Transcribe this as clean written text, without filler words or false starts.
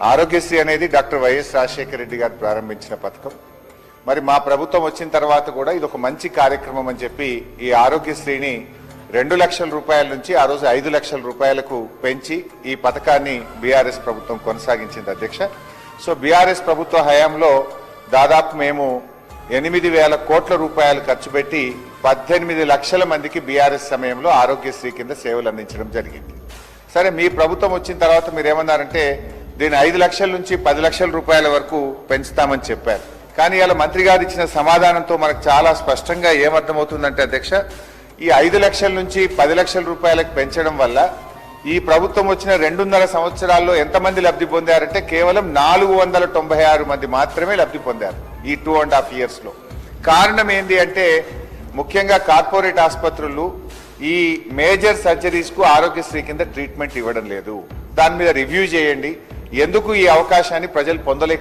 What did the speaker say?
ఆరోగ్యశ్రీ అనేది doctor YS Rajasekhara Reddy గారు ప్రారంభించిన పథకం. మరి మా ప్రభుత్వం వచ్చిన తర్వాత కూడా ఇది ఒక మంచి కార్యక్రమం అని చెప్పి ఈ ఆరోగ్యశ్రీని 2 లక్షల రూపాయల నుంచి ఆ రోజు 5 లక్షల రూపాయలకు పెంచి ఈ పథకాన్ని బీఆర్ఎస్ ప్రభుత్వం కొనసాగించింది అధ్యక్ష. సో బీఆర్ఎస్ ప్రభుత్వ హయాంలో దాదాపు మేము 8,000 కోట్ల రూపాయలు ఖర్చు పెట్టి 18 లక్షల మందికి బీఆర్ఎస్ సమయంలో ఆరోగ్యశ్రీ కింద సేవలు అందించడం జరిగింది. సరే, మీ ప్రభుత్వం వచ్చిన తర్వాత మీరేమన్నారంటే దీన్ని 5 లక్షల నుంచి 10 లక్షల రూపాయల వరకు పెంచుతామని చెప్పారు. కానీ ఇలా మంత్రి గారు ఇచ్చిన సమాధానంతో మనకు చాలా స్పష్టంగా ఏమర్థమవుతుందంటే అధ్యక్ష, ఈ 5 లక్షల నుంచి 10 లక్షల రూపాయలకు పెంచడం వల్ల ఈ ప్రభుత్వం వచ్చిన 2.5 సంవత్సరాల్లో ఎంతమంది లబ్ధి పొందారంటే కేవలం 496 మంది మాత్రమే లబ్ధి పొందారు ఈ 2.5 years లో. కారణం ఏంటి అంటే ముఖ్యంగా కార్పొరేట్ ఆసుపత్రులు ఈ మేజర్ సర్జరీస్ కు ఆరోగ్యశ్రీ కింద ట్రీట్మెంట్ ఇవ్వడం లేదు. దాని మీద రివ్యూ చేయండి. ఎందుకు ఈ అవకాశాన్ని ప్రజలు పొందలేక